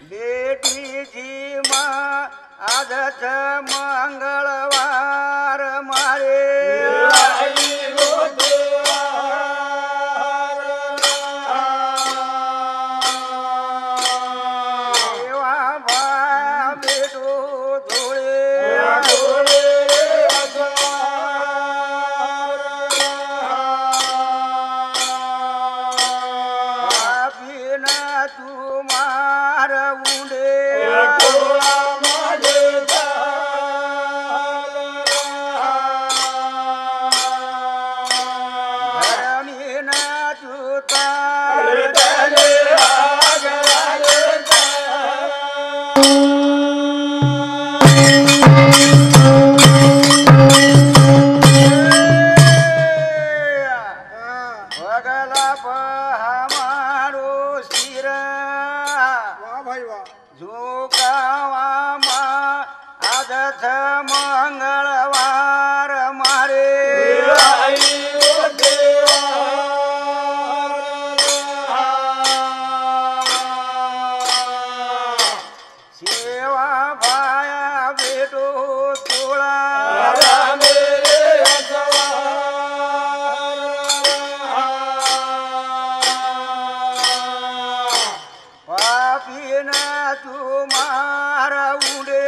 बेटीची आजच मंगळवार मारे मंगळवार मारे सेवा भाया भेटो तुळा पापीन तुम्हार उडे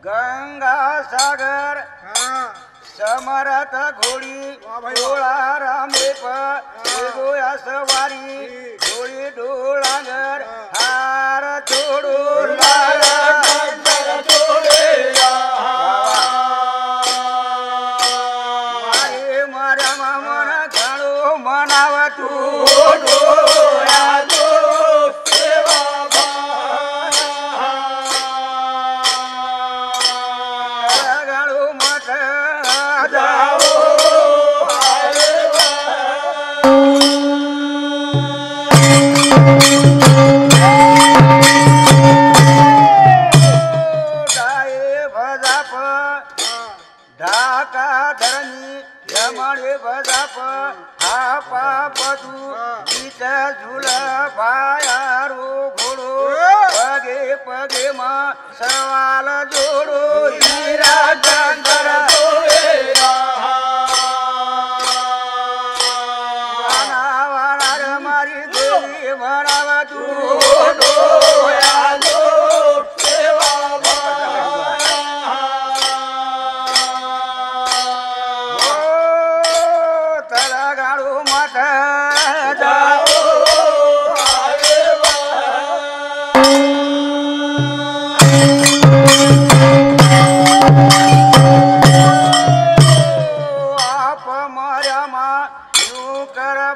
गंगासागर समरथ घोडी डोळा रामेप गोया सवारी डोळी डोळागर हार जोडो मारे मरा मन घालो मनाव तू ढाका धरणी यमळे बजाप हा पापदू गीत झुल पायारो घोडो पगे पगे मा सवाल जोडो हीरा चंदर वाणार मारी देवी म्हणाव तू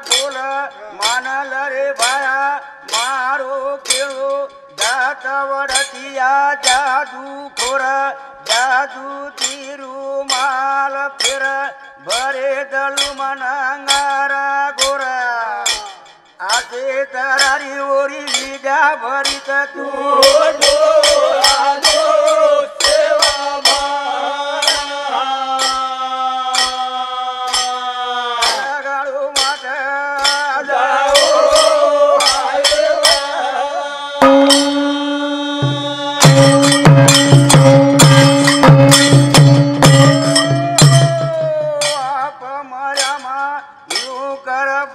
बोल मानल रे भाया मारो खेळो जात वडतिया जादू खोर जादू तिरू माल फिर भरे दळू मनंगारा गोर आसे तरारी ओरी विद्या भरीत तू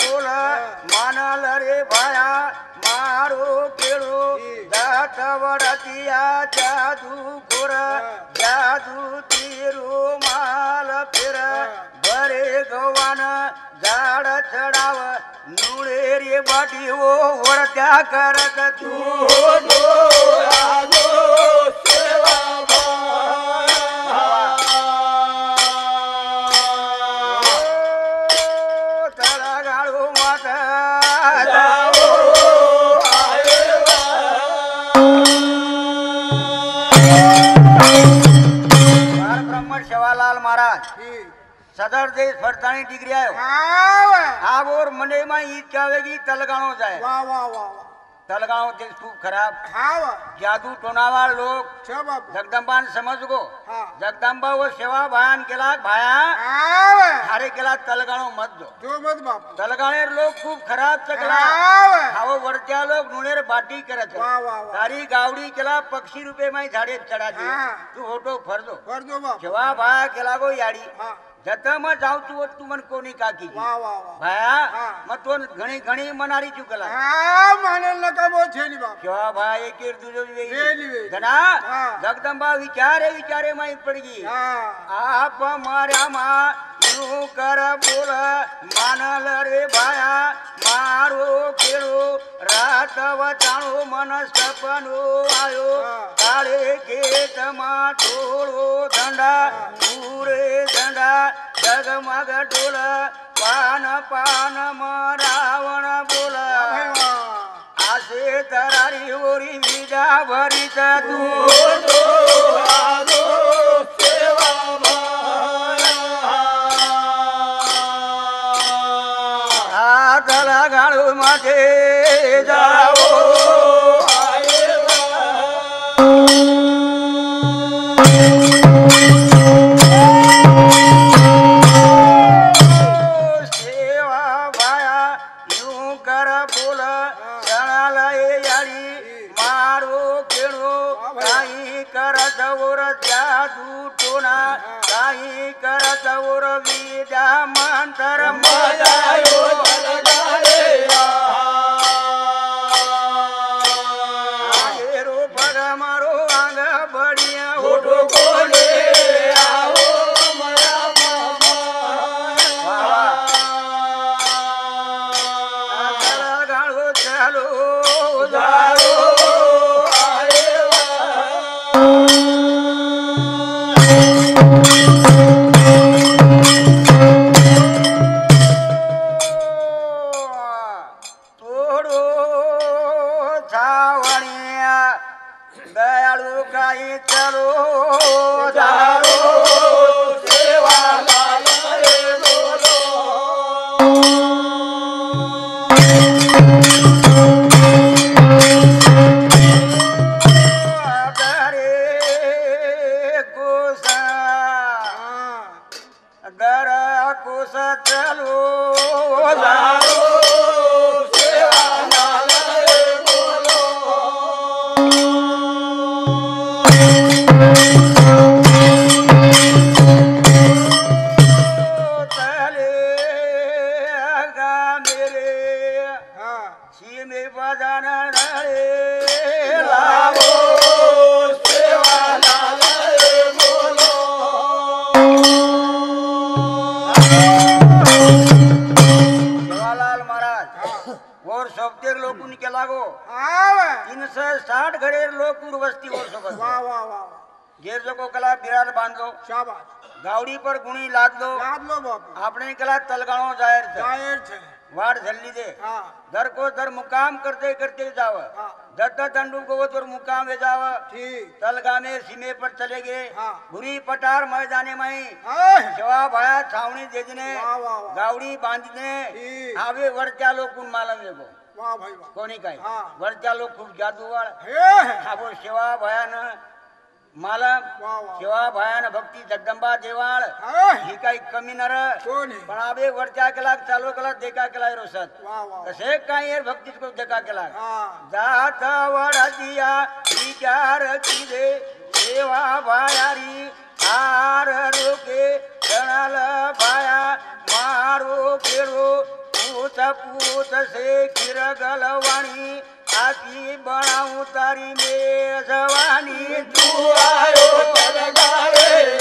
बोल मानल रे भाया मारो खेळो जात वडतिया जादू खोर जादू तिरू माल फिर बरे गवान झाड चढाव नुळे रे बाटी ओ वरत्या करत तू शिवालाल महाराज सदर देश फरतानी डिग्री आयो हाँ आप और मंडे में ईद कावेगी तलगाणो जाए वाह वाह वाह वाह तलगाणो देश खूब खराब हाँ जादू टोनावार लोग छ बाबू जगदम्बा ने समझ गो हाँ जगदम्बा वो सेवा भायान केला भाया हाँ हारे केला तलगाणो मत जो मत बापू तलगाणेर लोग खूब खराब चकला हाँ हावो वरच्या लोग नुनेर बाटी करत वाह वाह वाह तारी गावडी केला पक्षी रूपे में झाडे चढा दे हाँ। तू होटो फरदो कर दो बापू सेवा भाया केला गो याडी हाँ जत में जाऊ तू मन कोनी काकी वाह वाह वाह भाया हाँ। मत तो घणी घणी मनारी चुकला हाँ माने लगा वो छे नहीं बापू केवा भाई एक दुजो वेली वेली घना हाँ। जगदम्बा विचारे विचारे माई पड़गी हाँ आप मार्या मां यूं कर बोल मानल रे भाया मारो केड़ो रात वचाणो मन सपनो आयो हाँ। काळे खेत मां थोड़ो धंडा पूरे धंडा जगमग डोल पान पान में रावण बोल भाई वाह आसे तरारी ओरी विजा भरीत तू हातला गाळू माथे जाओ सेवा भाया यूं कर बोल जणाला ये याडी मारो खेळो काही करत वर जादू टोना काही करत वर विद्या मंतर मजायो रो पग मारो अंग बढिया होठो कोले गाळो चालो जारो तोडो छावणिया दयाळू काही चलो जारो सेवा कुसा हाँ दर कुस चलो जारो चले गा मेरे हाँ सीमे बजान रे लावो जवाहरलाल महाराज और सोबतेर लोक के लागो हाँ 360 घरेर लोक वस्ती और सोबत वाह वाह वाह घेर जो को कला बिराल बांधो शाबाश गावड़ी पर गुणी लाद लो याद लो बापू आपने कला तलगाणो जाहिर थे जाहिर छे वाड़ झल्ली दे हाँ दर को दर मुकाम करते करते जाव हाँ दत्त दंडू को तो मुकाम वे जाव ठीक तलगामे सीमे पर चले गए हाँ बुरी पटार मैदाने में हाँ जवा भाया छावनी देजने वाह वाह वाह गावड़ी बांधने ठीक आवे वरच्या लोक मालम वेगो वाह भाई वाह कोणी काय हाँ। वरच्या लोक खूप जादूवाळ हे हा वो सेवा भयान मालम वाह वाह सेवा भयान भक्ती जगदंबा देवाळ हाँ ही काही कमी नर कोण है पण आवे वरच्या केला चालू केला देखा केला रोसत वाह वाह कसे काय यार भक्ती को देखा केला हाँ जात वडा दिया विचार किदे सेवा भायारी हार रोके जणाल भाया मारो केळो पूत पूत से खीर गलवाणी आकी बनाऊ तारी मेजवानी तू आयो तलगारे